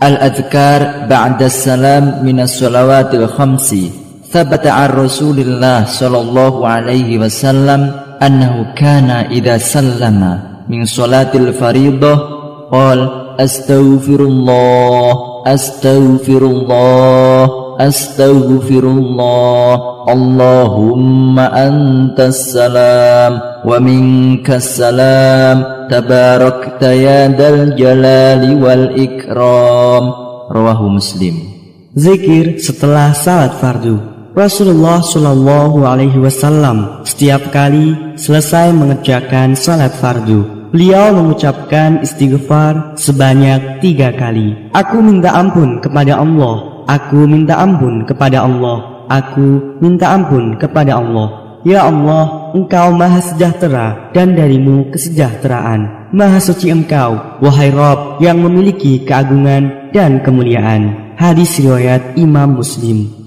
Al-adhkar ba'da salam minas salawatil khamsi. Thabata an Rasulillah sallallahu alaihi wasallam annahu kana idza sallama min salatil fariidah qala astaghfirullah astaghfirullah astaghfirullah Allahumma antas salam wa minkas salam tabarakta ya dal jalali wal ikram. Rawahu Muslim. Zikir setelah salat fardu. Rasulullah Shallallahu Alaihi Wasallam setiap kali selesai mengerjakan salat fardu, beliau mengucapkan istighfar sebanyak 3 kali. Aku minta ampun kepada Allah, aku minta ampun kepada Allah, aku minta ampun kepada Allah. Ya Allah, Engkau maha sejahtera dan darimu kesejahteraan. Maha suci Engkau, wahai Rabb yang memiliki keagungan dan kemuliaan. Hadis riwayat Imam Muslim.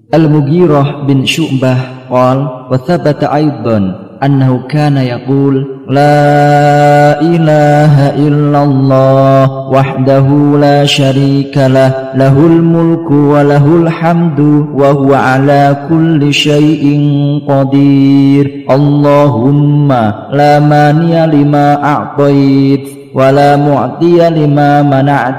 Al-Mughirah bin Syu'bah qala wa thabata aidan annahu kana yaqul la ilaha illallah wahdahu la syarika lah lahul mulku wa lahul hamdu wa huwa ala kulli syai'in qadir. Allahumma la mani'a lima a'tait wa la mu'tiya lima mana'at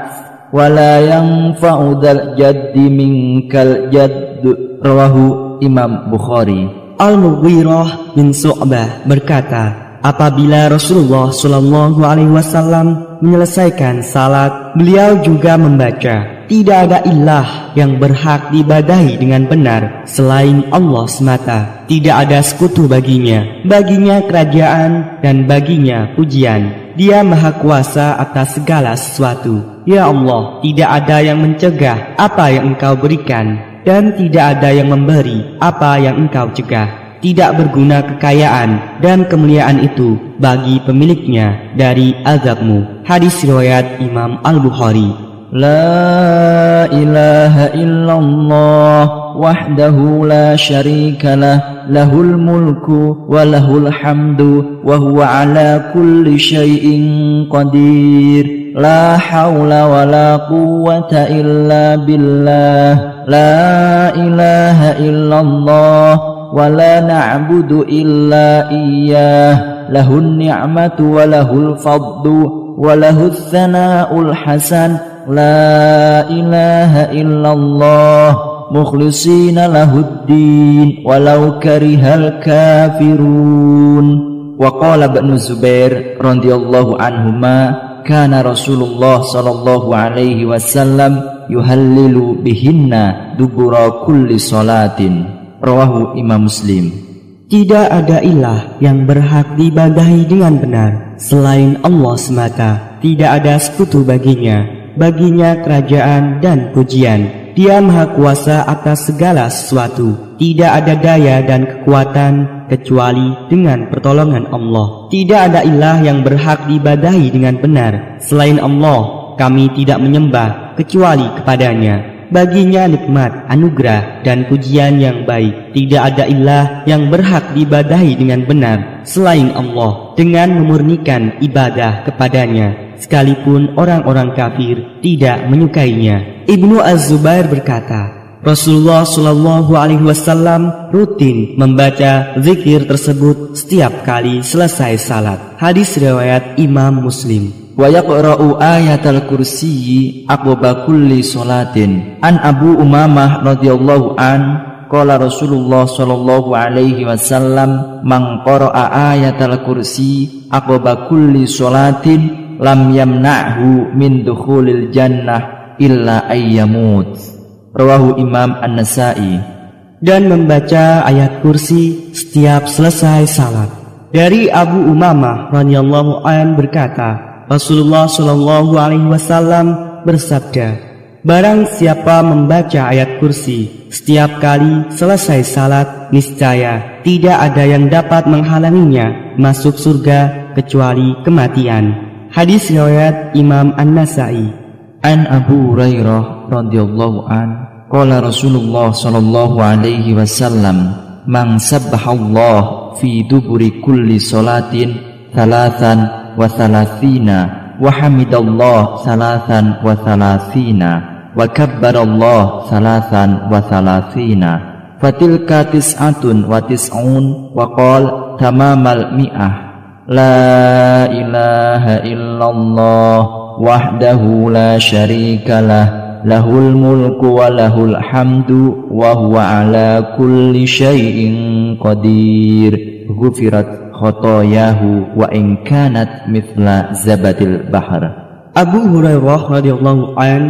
wa la yanfa'u dzal jaddi minkal jadd. Rawahu Imam Bukhari. Al-Mughirah bin Syu'bah berkata, apabila Rasulullah Shallallahu Alaihi Wasallam menyelesaikan salat, beliau juga membaca, tidak ada ilah yang berhak diibadahi dengan benar selain Allah semata. Tidak ada sekutu baginya, baginya kerajaan dan baginya pujian. Dia maha kuasa atas segala sesuatu. Ya Allah, tidak ada yang mencegah apa yang Engkau berikan, dan tidak ada yang memberi apa yang Engkau cegah. Tidak berguna kekayaan dan kemuliaan itu bagi pemiliknya dari azab-Mu. Hadis riwayat Imam Al-Bukhari. La ilaha illallah wahdahu la syarika lah lahul mulku wa lahul hamdu wa huwa ala kulli syai'in qadir. La hawla wa la quwwata illa billah. La ilaha illallah wa la na'budu illa iyyah. Lahun ni'matu wa lahul fadlu wa lahul thana'ul hasan. La ilaha illallah mukhlisina lahuddin walau karihal kafirun. Wa qala Ibnu Zubair radhiyallahu anhuma kana Rasulullah sallallahu alaihi wasallam yuhallilu bihinna dubura kulli salatin. Rawahu Imam Muslim. Tidak ada ilah yang berhak diibadahi dengan benar selain Allah semata. Tidak ada sekutu baginya, baginya kerajaan dan pujian. Dia maha kuasa atas segala sesuatu. Tidak ada daya dan kekuatan kecuali dengan pertolongan Allah. Tidak ada ilah yang berhak diibadahi dengan benar selain Allah. Kami tidak menyembah kecuali kepadanya. Baginya nikmat, anugerah, dan pujian yang baik. Tidak ada ilah yang berhak diibadahi dengan benar selain Allah dengan memurnikan ibadah kepadanya, sekalipun orang-orang kafir tidak menyukainya. Ibnu Az-Zubair berkata, Rasulullah Shallallahu Alaihi Wasallam rutin membaca zikir tersebut setiap kali selesai salat. Hadis riwayat Imam Muslim. Wa yaqra'u ayatal kursiyyi aqba kulli salatin. An Abu Umamah radhiyallahu an qala Rasulullah sallallahu alaihi wasallam man qara'a ayatal kursi aqba kulli salatin lam yamna'hu min dukhulil jannah illa ayyamut. Rawahu Imam An-Nasa'i. Dan membaca ayat kursi setiap selesai salat. Dari Abu Umamah radhiyallahu an berkata, Rasulullah Shallallahu Alaihi Wasallam bersabda, barang siapa membaca ayat kursi setiap kali selesai salat, niscaya tidak ada yang dapat menghalanginya masuk surga kecuali kematian. Hadis riwayat Imam An-Nasa'i. An Abu Hurairah radhiyallahu an qala Rasulullah sallallahu alaihi wasallam man sabbahallah fi duburi kulli salatin thalathan wa thalathina wa hamidallah salatan wa thalathina wa kabbarallah salatan wa thalathina fatilka tis'atun wa tis'un wa qala tamamal mi'ah la ilaha illallah wahdahu la syarikalah lahul mulku wa lahul hamdu wa huwa ala kulli syai'in qadir ghufirat khotoyahu wa in kanat mithla zabadil bahr. Abu Hurairah radhiyallahu an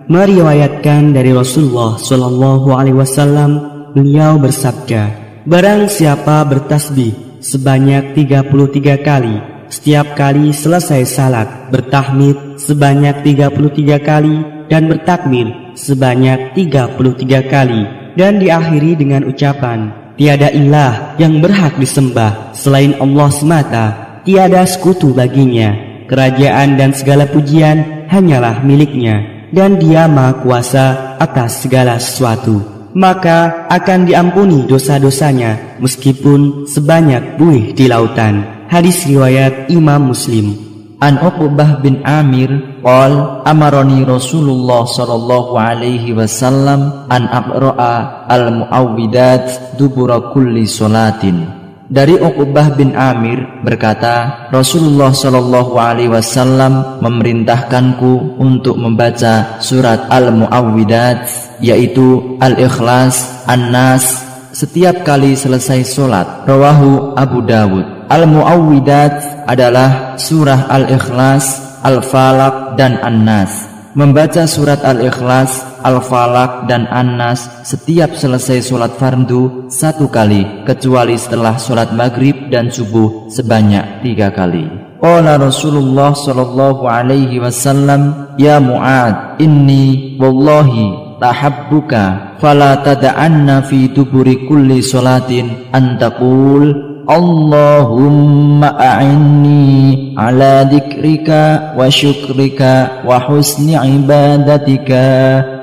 meriwayatkan dari Rasulullah sallallahu alaihi wasallam, beliau bersabda, barang siapa bertasbih sebanyak 33 kali, setiap kali selesai salat bertahmid sebanyak 33 kali dan bertakbir sebanyak 33 kali dan diakhiri dengan ucapan tiada ilah yang berhak disembah selain Allah semata, tiada sekutu baginya, kerajaan dan segala pujian hanyalah miliknya, dan Dia Maha Kuasa atas segala sesuatu. Maka akan diampuni dosa-dosanya meskipun sebanyak buih di lautan. Hadis riwayat Imam Muslim. An Uqbah bin Amir qol amaroni Rasulullah sallallahu alaihi wasallam an aqra'a al-muawwidat dubura kulli salatin. Dari Uqbah bin Amir berkata, Rasulullah sallallahu alaihi wasallam memerintahkanku untuk membaca surat al-muawwidat, yaitu Al-Ikhlas, An-Nas, setiap kali selesai solat. Rawahu Abu Dawud. Al-Muawwidat adalah surah Al-Ikhlas, Al-Falaq, dan An-Nas. Membaca surat Al-Ikhlas, Al-Falaq, dan An-Nas setiap selesai sholat fardu 1 kali, kecuali setelah sholat maghrib dan subuh sebanyak 3 kali. Qala Rasulullah sallallahu alaihi wasallam, ya Mu'ad, inni wallahi tahabbuka fala tada'anna fi duburi kulli sholatin antaqul Allahumma a'inni ala dzikrika wa syukrika wa husni ibadatika.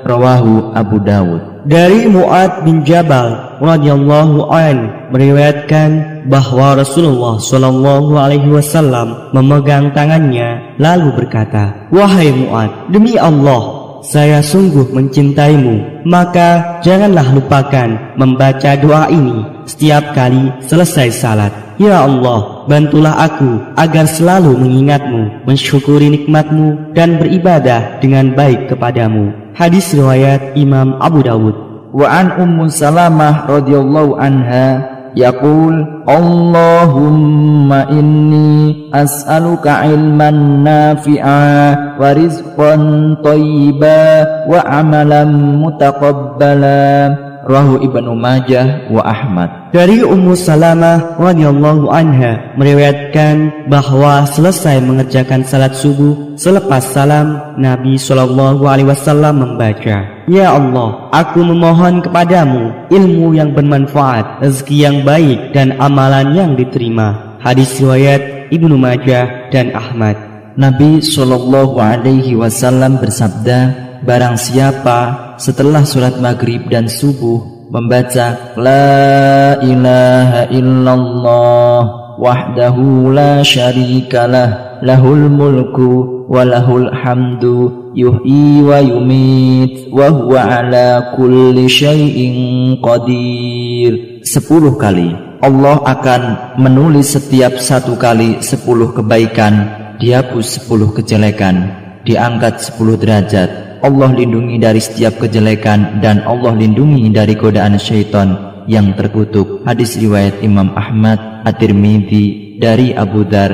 Rawahu Abu Dawud. Dari Mu'ad bin Jabal radhiyallahu an meriwayatkan bahwa Rasulullah sallallahu alaihi wasallam memegang tangannya lalu berkata, wahai Mu'ad, demi Allah saya sungguh mencintaimu, maka janganlah lupakan membaca doa ini setiap kali selesai salat. Ya Allah, bantulah aku agar selalu mengingatmu, mensyukuri nikmatmu, dan beribadah dengan baik kepadamu. Hadis riwayat Imam Abu Dawud. Wa an Ummu Salamah radhiyallahu anha yaqul Allahumma inni as'aluka ilman nafi'a wa rizqan thayyiba wa amalan mutaqabbala. Rawahu Ibnu Majah wa Ahmad. Dari Ummu Salamah radhiyallahu anha meriwayatkan bahwa selesai mengerjakan salat subuh, selepas salam Nabi sallallahu alaihi wasallam membaca, ya Allah, aku memohon kepadamu ilmu yang bermanfaat, rezeki yang baik, dan amalan yang diterima. Hadis riwayat Ibnu Majah dan Ahmad. Nabi sallallahu alaihi wasallam bersabda, barang siapa setelah sholat maghrib dan subuh membaca la ilaha illallah wahdahu la syarikalah lahul mulku wa lahul hamdu yuhyi wa yumit wa huwa ala kulli syai'in qadir 10 kali. Allah akan menulis setiap 1 kali 10 kebaikan, dihapus 10 kejelekan, diangkat 10 derajat. Allah lindungi dari setiap kejelekan dan Allah lindungi dari godaan syaitan yang terkutuk. Hadis riwayat Imam Ahmad, At-Tirmidzi dari Abu Dar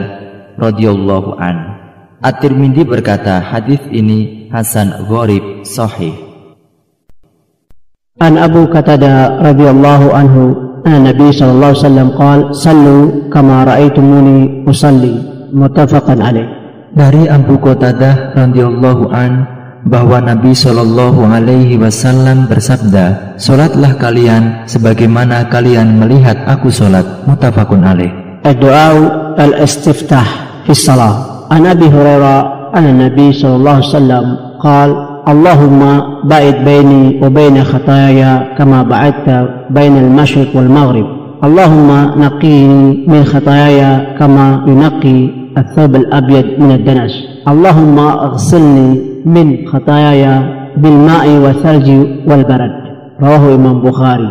radhiyallahu an. At-Tirmidzi berkata, hadis ini hasan gharib sahih. An Abu Qatadah radhiyallahu anhu, anna Nabi sallallahu alaihi wasallam qala, "Sallu kama ra'aitumuni usalli." Muttafaqan alaih. Dari Abu Qatadah radhiyallahu an bahwa Nabi sallallahu alaihi wasallam bersabda, "Salatlah kalian sebagaimana kalian melihat aku salat." Muttafaqun alaih. Ad-du'a al-istiftah fi shalah. An Abi Hurairah anna Nabi sallallahu alaihi wasallam qala, "Allahumma ba'id baini wa baina khataaya kama ba'adta baina al-masyriq wal maghrib. Allahumma naqqini min khataaya kama yunaqqa الثوب الأبيض من الدنس اللهم اغسلني من خطاياي بالماء والثلج والبرد. رواه Imam Bukhari.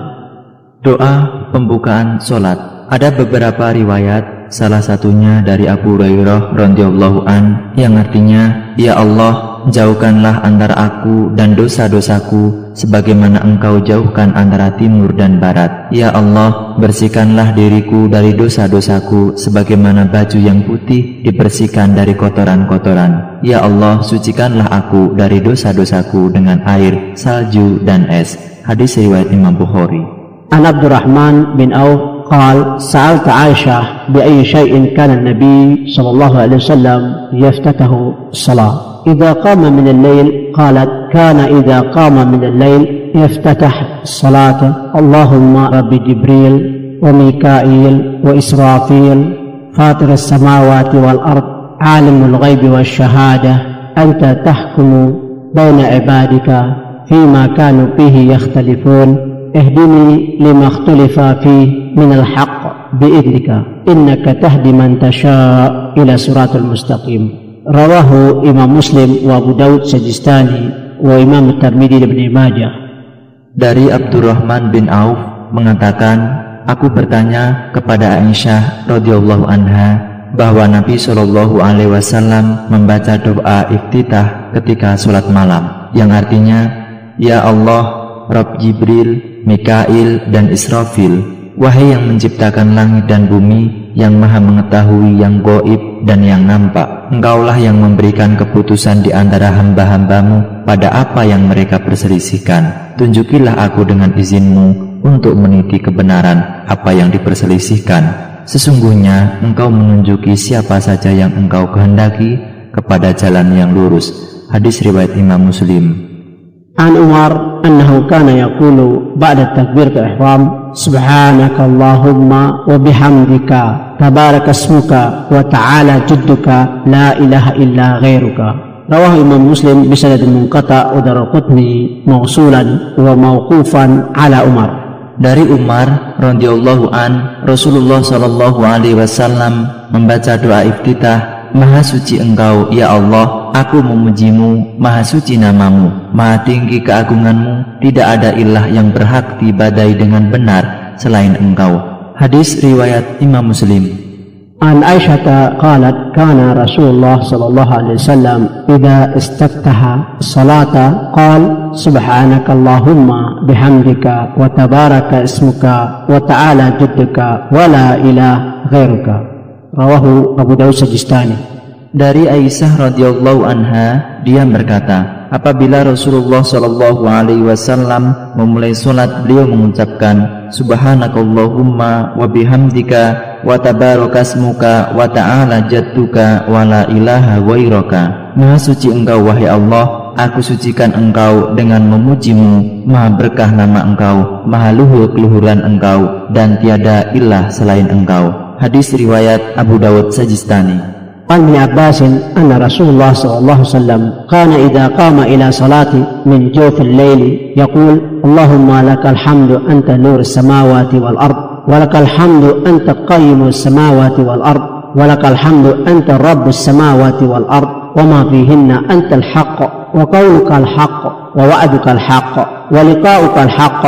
Doa pembukaan solat. Ada beberapa riwayat, salah satunya dari Abu Hurairah radhiyallahu an, yang artinya, Ya Allah, jauhkanlah antara aku dan dosa-dosaku sebagaimana Engkau jauhkan antara timur dan barat. Ya Allah, bersihkanlah diriku dari dosa-dosaku sebagaimana baju yang putih dibersihkan dari kotoran-kotoran. Ya Allah, sucikanlah aku dari dosa-dosaku dengan air, salju, dan es. Hadis riwayat Imam Bukhari. An Abdurrahman bin Auf قال سألت عائشة بأي شيء كان النبي صلى الله عليه وسلم يفتتح الصلاة إذا قام من الليل قالت كان إذا قام من الليل يفتتح الصلاة اللهم رب جبريل وميكائيل وإسرافيل فاطر السماوات والأرض عالم الغيب والشهادة أنت تحكم بين عبادك فيما كانوا فيه يختلفون اهدني لما اختلف فيه من الحق بإذنك إنك تهدي من تشاء إلى صراط المستقيم. رواه Imam Muslim wa Abu Daud Sajistani wa Imam Tirmidzi dan Ibnu Majah. Dari Abdurrahman bin Auf mengatakan, aku bertanya kepada Aisyah radhiyallahu anha bahwa Nabi Shallallahu alaihi wasallam membaca doa iftitah ketika sholat malam, yang artinya, Ya Allah, Rabb Jibril, Mikail, dan Israfil, wahai yang menciptakan langit dan bumi, yang maha mengetahui yang gaib dan yang nampak, Engkaulah yang memberikan keputusan di antara hamba-hambamu pada apa yang mereka perselisihkan. Tunjukilah aku dengan izin-Mu untuk meniti kebenaran apa yang diperselisihkan. Sesungguhnya Engkau menunjuki siapa saja yang Engkau kehendaki kepada jalan yang lurus. Hadis riwayat Imam Muslim. An Umar annahu kana yaqulu ba'da takbir al-ihram subhanaka Allahumma wa bihamdika tabaraka ismuka wa ta'ala jadduka la ilaha illa ghairuka. Rawahu Imam Muslim bisanadin munqata' wa Daraqutni mausulan wa mauqufan ala Umar. Dari Umar radhiyallahu an, Rasulullah sallallahu alaihi wasallam membaca doa iftitah, Maha suci Engkau, ya Allah, aku memuji-Mu, maha suci nama-Mu, maha tinggi keagungan-Mu, tidak ada ilah yang berhak diibadahi dengan benar selain Engkau. Hadis riwayat Imam Muslim. An Aisyah qalat kana Rasulullah sallallahu alaihi wasallam idza istaftaha salata qala subhanaka Allahumma bihamdika wa tabaraka ismuka wa ta'ala jadduka wa la ilaha ghairuka. Rawahu Abu Daud Sajistani. Dari Aisyah radhiyallahu anha, dia berkata, apabila Rasulullah sallallahu alaihi wasallam memulai salat, beliau mengucapkan subhanakallahumma wa bihamdika wa tabarakasmuka wa ta'ala jadduka wa la ilaha ghairaka. Maha suci Engkau, wahai Allah, aku sucikan Engkau dengan memuji-Mu, maha berkah nama Engkau, maha luhur keluhuran Engkau, dan tiada ilah selain Engkau. Hadis riwayat Abu Dawud Sajistani. An Ibn Abbas anna Rasulullah sallallahu alaihi wasallam kana idza qama ila salati min jawfil layl yaqul Allahumma lakal hamdu anta nurus samawati wal ard wa lakal hamdu anta qayyimus samawati wal ard wa lakal hamdu anta rabbus samawati wal ard wa ma fihinna antal haqq wa qawlukal haqq wa wa'dukal haqq wa liqa'ukal haqq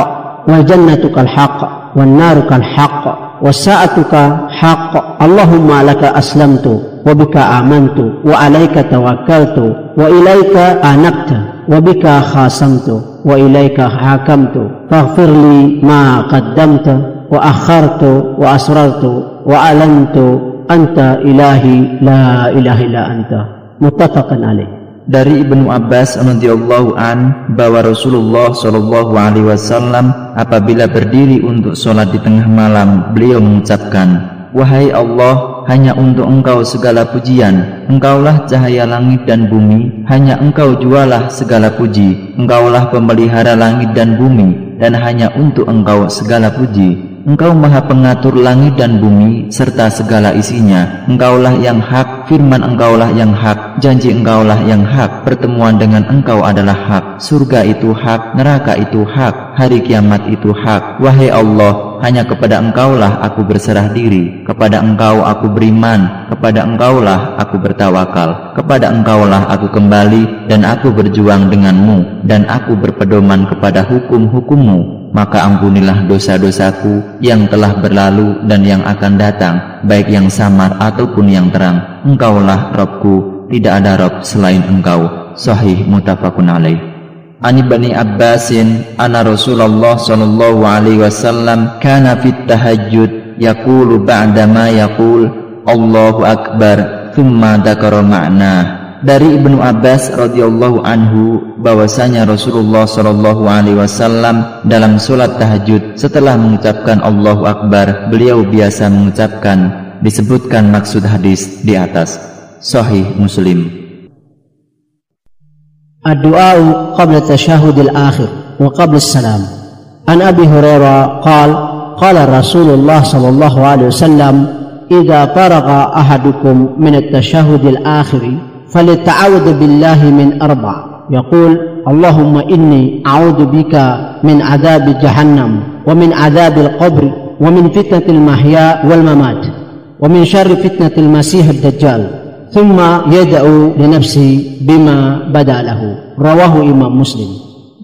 wa jannatukal haqq wan narukal haqq وساعتك حق اللهم لك أسلمت وبك آمنت وعليك توكلت وإليك أنبت وبك خاصمت وإليك حاكمت فاغفر لي ما قدمت وأخرت وأسررت وأعلنت أنت إلهي لا إله إلا أنت. متفق عليه. Dari Ibnu Abbas radhiyallahu an bahwa Rasulullah shallallahu alaihi wasallam apabila berdiri untuk sholat di tengah malam, beliau mengucapkan, wahai Allah, hanya untuk Engkau segala pujian, Engkaulah cahaya langit dan bumi, hanya Engkau jualah segala puji, Engkaulah pemelihara langit dan bumi, dan hanya untuk Engkau segala puji. Engkau maha pengatur langit dan bumi serta segala isinya. Engkaulah yang hak, firman Engkaulah yang hak, janji Engkaulah yang hak, pertemuan dengan Engkau adalah hak, surga itu hak, neraka itu hak, hari kiamat itu hak. Wahai Allah, Allah, hanya kepada Engkaulah aku berserah diri, kepada Engkau aku beriman, kepada Engkaulah aku bertawakal, kepada Engkaulah aku kembali, dan aku berjuang denganmu, dan aku berpedoman kepada hukum-hukummu. Maka ampunilah dosa-dosaku yang telah berlalu dan yang akan datang, baik yang samar ataupun yang terang. Engkaulah Rabbku, tidak ada Rabb selain Engkau. Sahih muttafaqun alaih. Ani Bani Abbasin anna Rasulullah sallallahu alaihi wasallam kana fit tahajjud yaqulu ba'da ma yaqul Allahu akbar thumma dzakara ma'na. Dari Ibnu Abbas radhiyallahu anhu bahwasanya Rasulullah sallallahu alaihi wasallam dalam salat tahajud setelah mengucapkan Allahu akbar, beliau biasa mengucapkan disebutkan maksud hadis di atas. Sahih Muslim. الدعاء قبل التشهد الآخر وقبل السلام. عن أبي هريرة قال قال رسول الله صلى الله عليه وسلم إذا فرغ أحدكم من التشهد الآخر فليتعوذ بالله من أربع يقول اللهم إني أعوذ بك من عذاب جهنم ومن عذاب القبر ومن فتنة المحيا والممات ومن شر فتنة المسيح الدجال ثم يدعو لنفسه بما بدا له. Rawahu Imam Muslim.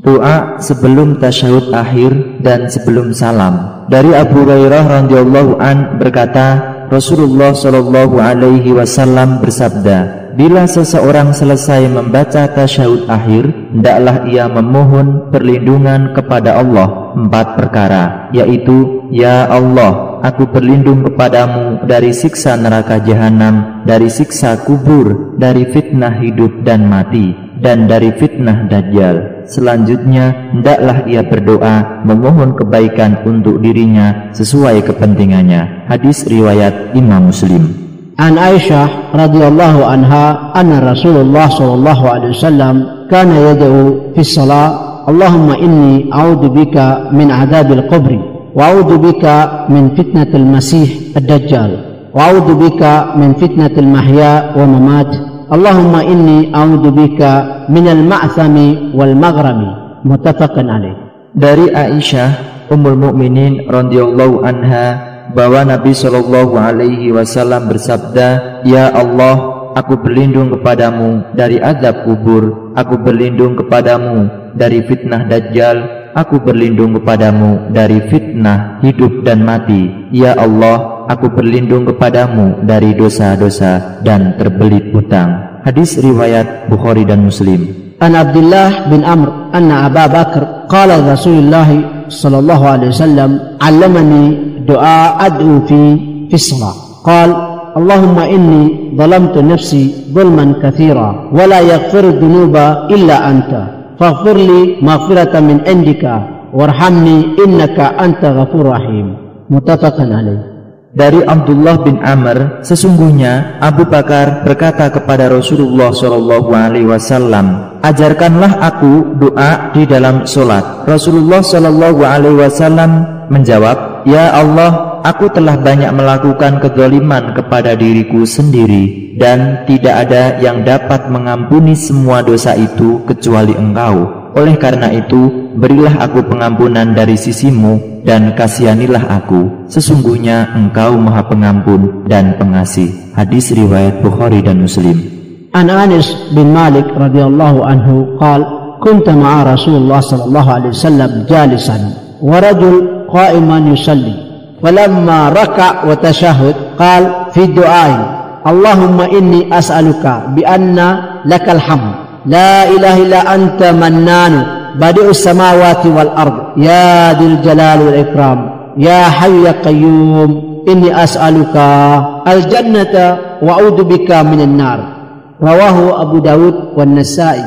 Doa sebelum tasyahud akhir dan sebelum salam. Dari Abu Hurairah radhiyallahu an berkata, Rasulullah shallallahu alaihi wasallam bersabda, bila seseorang selesai membaca tasyahud akhir, hendaklah ia memohon perlindungan kepada Allah 4 perkara, yaitu ya Allah, aku berlindung kepadamu dari siksa neraka jahanam, dari siksa kubur, dari fitnah hidup dan mati, dan dari fitnah dajjal. Selanjutnya hendaklah ia berdoa memohon kebaikan untuk dirinya sesuai kepentingannya. Hadis riwayat Imam Muslim. An Aisyah radhiyallahu anha anna Rasulullah sallallahu alaihi wasallam kana yad'u fi shalah Allahumma inni a'udzu bika min adzabil qabri wa a'udzu bika min fitnatil masih ad-dajjal wa a'udzu bika min fitnatil mahya wa mamat Allahumma inni a'udzu bika minal ma'thami wal maghrami. Muttafaqun alaih. Dari Aisyah Ummul Mukminin radhiyallahu anha bahwa Nabi Shallallahu alaihi wasallam bersabda, ya Allah, aku berlindung kepadamu dari azab kubur, aku berlindung kepadamu dari fitnah dajjal, aku berlindung kepadamu dari fitnah hidup dan mati. Ya Allah, aku berlindung kepadamu dari dosa-dosa dan terbelit hutang. Hadis riwayat Bukhari dan Muslim. An Abdullah bin Amr anna Abu Bakar qala Rasulullah sallallahu alaihi wasallam allamani du'a ad'u fi salat. Qala Allahumma inni zalamtu nafsi zulman katsira wa la yaghfiru dhunuba illa anta faghfir li maghfiratan min indika warhamni innaka anta ghafurur rahim. Muttafaqun alaih. Dari Abdullah bin Amr, sesungguhnya Abu Bakar berkata kepada Rasulullah Shallallahu alaihi wasallam, ajarkanlah aku doa di dalam solat. Rasulullah Shallallahu alaihi wasallam menjawab, ya Allah, aku telah banyak melakukan kezaliman kepada diriku sendiri, dan tidak ada yang dapat mengampuni semua dosa itu kecuali Engkau. Oleh karena itu, berilah aku pengampunan dari sisimu dan kasihanilah aku. Sesungguhnya Engkau Maha Pengampun dan Pengasih. Hadis riwayat Bukhari dan Muslim. An Anas bin Malik radhiyallahu anhu qala kunta ma'a Rasulullah sallallahu alaihi wasallam jalisan wa rajul qa'iman yusalli falamma raka' wa tashahhud qala fi du'a'i Allahumma inni as'aluka bi anna lakal hamd la ilaha illa anta mannanu badi'us samawati wal ard ya dzal jalali wal ikram ya hayyu ya qayyum inni as'aluka al jannata wa a'udzu bika minan nar. Rawahu Abu Dawud wan Nasa'i.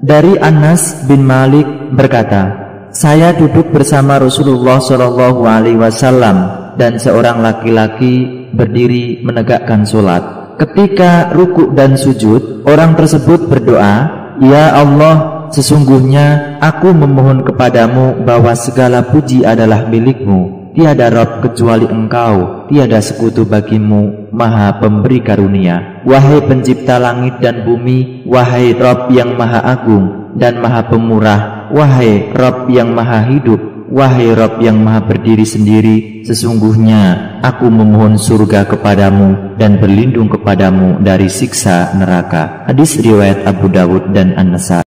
Dari Anas bin Malik berkata, saya duduk bersama Rasulullah Shallallahu alaihi wasallam dan seorang laki-laki berdiri menegakkan salat. Ketika rukuk dan sujud, orang tersebut berdoa, ya Allah, sesungguhnya aku memohon kepadamu bahwa segala puji adalah milikmu. Tiada Rabb kecuali Engkau, tiada sekutu bagimu, Maha Pemberi karunia. Wahai pencipta langit dan bumi, wahai Rabb yang Maha Agung dan Maha Pemurah, wahai Rabb yang Maha Hidup, Wahai Rabb yang maha berdiri sendiri, sesungguhnya aku memohon surga kepadamu dan berlindung kepadamu dari siksa neraka. Hadis riwayat Abu Dawud dan An-Nasai.